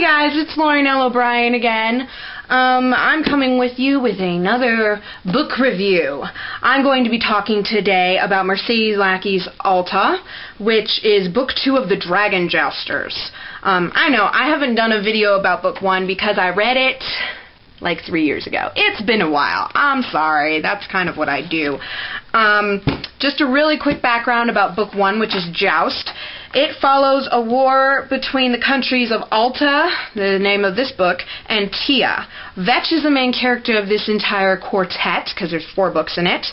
guys, it's Lauren L. O'Brien again. I'm coming with you with another book review. I'm going to be talking today about Mercedes Lackey's Alta, which is book 2 of the Dragon Jousters. I know, I haven't done a video about book 1 because I read it like 3 years ago. It's been a while. I'm sorry. That's kind of what I do. Just a really quick background about book 1, which is Joust. It follows a war between the countries of Alta, the name of this book, and TANIA. Vetch is the main character of this entire quartet, because there's 4 books in it.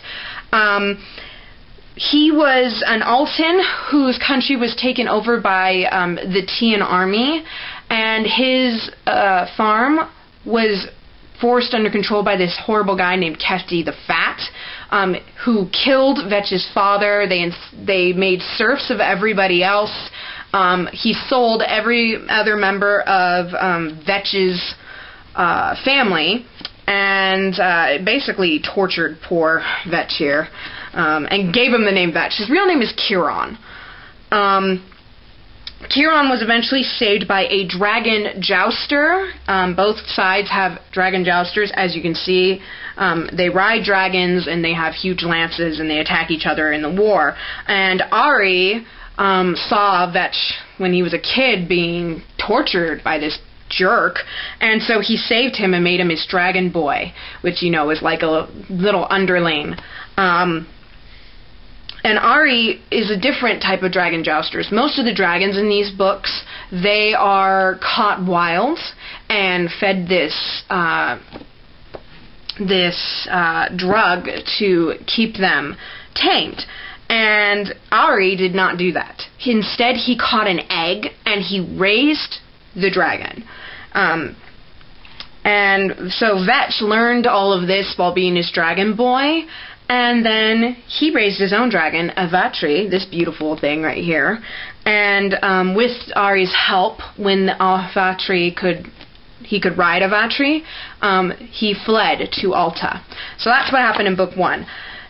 He was an Altan whose country was taken over by the TANIA army, and his farm was forced under control by this horrible guy named Kefti the Fat, who killed Vetch's father. They made serfs of everybody else. He sold every other member of Vetch's family, and basically tortured poor Vetch here, and gave him the name Vetch. His real name is Kiron. Kiron was eventually saved by a dragon jouster. Both sides have dragon jousters, as you can see. They ride dragons, and they have huge lances, and they attack each other in the war. And Ari saw Vetch when he was a kid being tortured by this jerk, and so he saved him and made him his dragon boy, which, you know, is like a little underling. And Ari is a different type of dragon jousters. Most of the dragons in these books, they are caught wild and fed this drug to keep them tamed. And Ari did not do that. Instead, he caught an egg and he raised the dragon. And so Vetch learned all of this while being his dragon boy. And then he raised his own dragon, Avatri, this beautiful thing right here. And with Ari's help, when Avatri could ride Avatri, he fled to Alta. So that's what happened in book 1.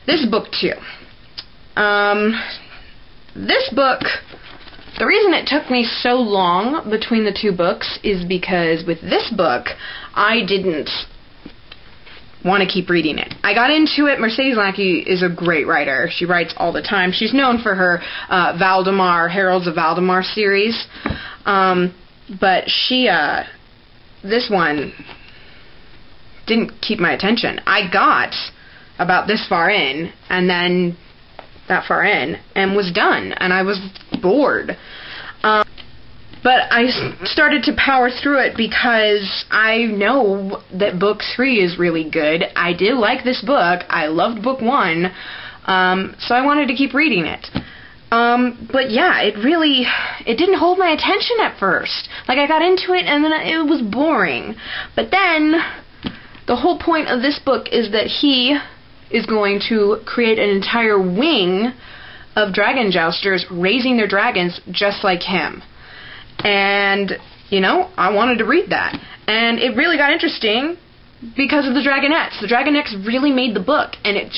This is book 2. This book, the reason it took me so long between the 2 books is because with this book, I didn't want to keep reading it. I got into it. Mercedes Lackey is a great writer. She writes all the time. She's known for her Valdemar, Heralds of Valdemar series. But this one didn't keep my attention. I got about this far in, and then that far in, and was done, and I was bored. But I started to power through it because I know that book 3 is really good. I did like this book. I loved book 1. So I wanted to keep reading it. But yeah, it didn't hold my attention at first. Like, I got into it and then it was boring. But then, the whole point of this book is that he is going to create an entire wing of dragon jousters raising their dragons just like him. And, you know, I wanted to read that. And it really got interesting because of the dragonettes. The dragonettes really made the book, and it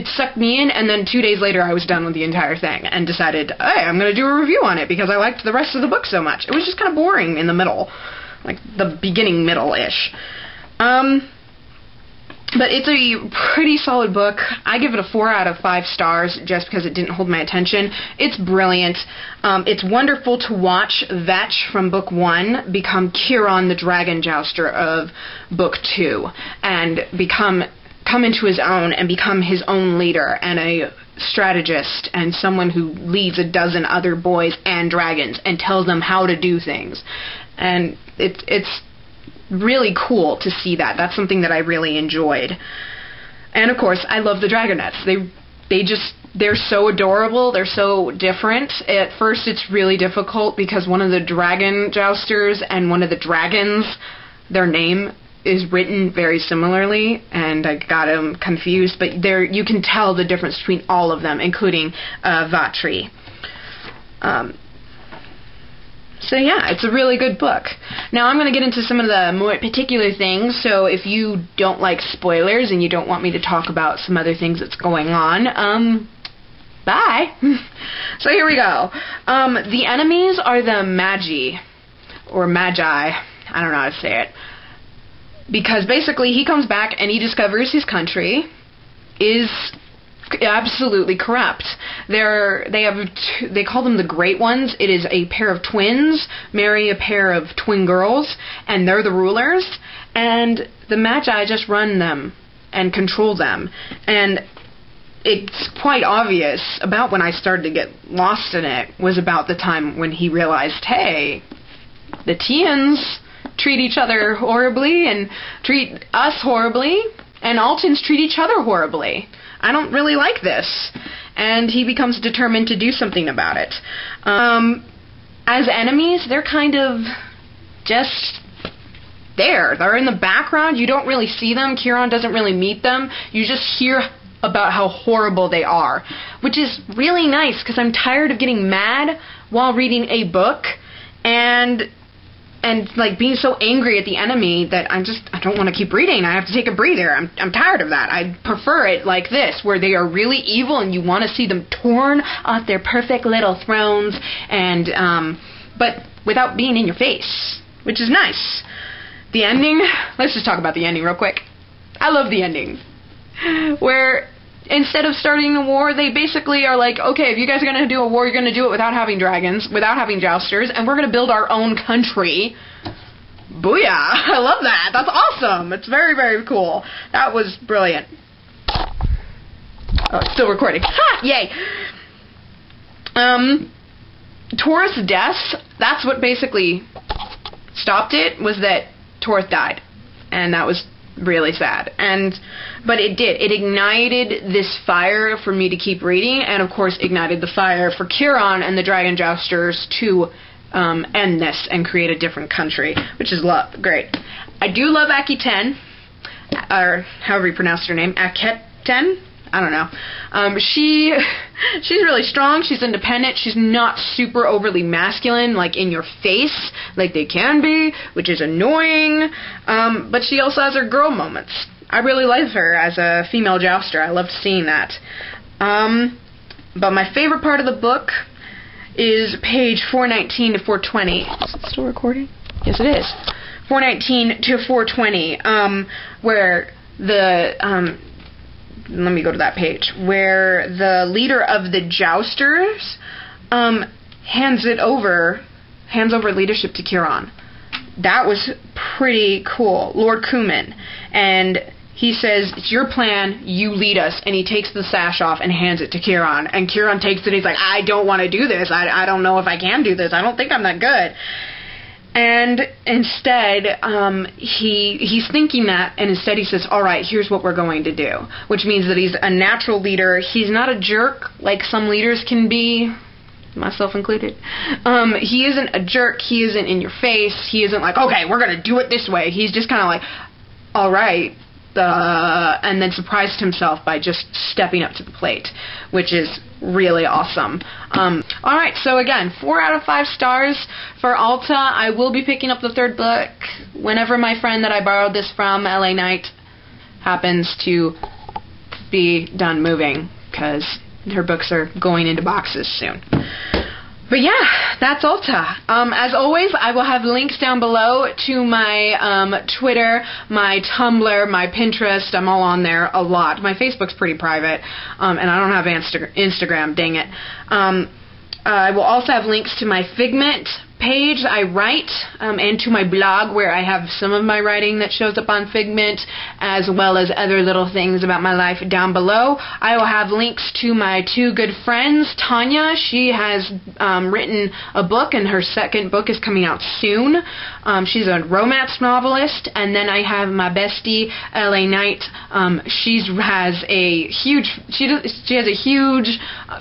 sucked me in, and then 2 days later I was done with the entire thing and decided, hey, I'm going to do a review on it because I liked the rest of the book so much. It was just kind of boring in the middle, like the beginning middle-ish. But it's a pretty solid book. I give it a 4 out of 5 stars just because it didn't hold my attention. It's brilliant. It's wonderful to watch Vetch from book 1 become Kiron, the dragon jouster of book 2, and come into his own and become his own leader and a strategist and someone who leads a dozen other boys and dragons and tells them how to do things. And it's really cool to see that. That's something that I really enjoyed. And of course, I love the dragonettes. They're so adorable. They're so different. At first, it's really difficult because one of the dragon jousters and one of the dragons, their name is written very similarly, and I got them confused. But you can tell the difference between all of them, including Vatri. So yeah, it's a really good book. Now I'm going to get into some of the more particular things, so if you don't like spoilers and you don't want me to talk about some other things that's going on, bye. So here we go. The enemies are the Magi, or Magi. I don't know how to say it. Because basically he comes back and he discovers his country is absolutely corrupt. They call them the Great Ones. It is a pair of twins marry a pair of twin girls, and they're the rulers, and the Magi just run them and control them. And it's quite obvious about when I started to get lost in it was about the time when he realized, hey, the Tians treat each other horribly and treat us horribly, and Altans treat each other horribly. I don't really like this. And he becomes determined to do something about it. As enemies, they're kind of just there. They're in the background. You don't really see them. Chiron doesn't really meet them. You just hear about how horrible they are, which is really nice because I'm tired of getting mad while reading a book and like being so angry at the enemy that I don't want to keep reading. I have to take a breather. I'm tired of that. I prefer it like this, where they are really evil and you want to see them torn off their perfect little thrones, and but without being in your face, which is nice. The ending, let's just talk about the ending real quick. I love the ending, where instead of starting the war, they basically are like, okay, if you guys are going to do a war, you're going to do it without having dragons, without having jousters, and we're going to build our own country. Booyah! I love that. That's awesome. It's very, very cool. That was brilliant. Oh, it's still recording. Ha! Yay! Taurus' deaths, that's what basically stopped it, was that Taurus died. And that was really sad. But it did. It ignited this fire for me to keep reading, and of course ignited the fire for Chiron and the Dragon Jousters to end this and create a different country, which is great. I do love Akiten, or however you pronounce her name, Aketen? I don't know. She's really strong. She's independent. She's not super overly masculine, like in your face, like they can be, which is annoying. But she also has her girl moments. I really like her as a female jouster. I loved seeing that. But my favorite part of the book is page 419 to 420. Is it still recording? Yes, it is. 419 to 420, where the let me go to that page, where the leader of the jousters hands over leadership to Chiron. That was pretty cool. Lord Kuman. And he says, it's your plan, you lead us. And he takes the sash off and hands it to Chiron. And Chiron takes it and he's like, I don't want to do this. I don't know if I can do this. I don't think I'm that good. And instead, he's thinking that, and instead he says, all right, here's what we're going to do. Which means that he's a natural leader. He's not a jerk like some leaders can be, myself included. He isn't a jerk. He isn't in your face. He isn't like, okay, we're going to do it this way. He's just kind of like, all right, and then surprised himself by just stepping up to the plate, which is really awesome. Alright, so again, 4 out of 5 stars for Alta. I will be picking up the 3rd book whenever my friend that I borrowed this from, LA Knight, happens to be done moving, because her books are going into boxes soon. But yeah, that's Alta. As always, I will have links down below to my Twitter, my Tumblr, my Pinterest. I'm all on there a lot. My Facebook's pretty private, and I don't have Instagram, dang it. I will also have links to my Figment page I write, and to my blog where I have some of my writing that shows up on Figment, as well as other little things about my life down below. I will have links to my 2 good friends, TANIA. She has written a book, and her 2nd book is coming out soon. She's a romance novelist. And then I have my bestie, LA Knight. She has a huge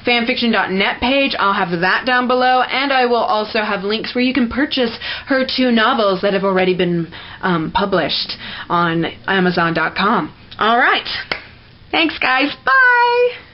fanfiction.net page. I'll have that down below, and I will also have links where you can purchase her 2 novels that have already been published on Amazon.com. Alright. Thanks, guys. Bye!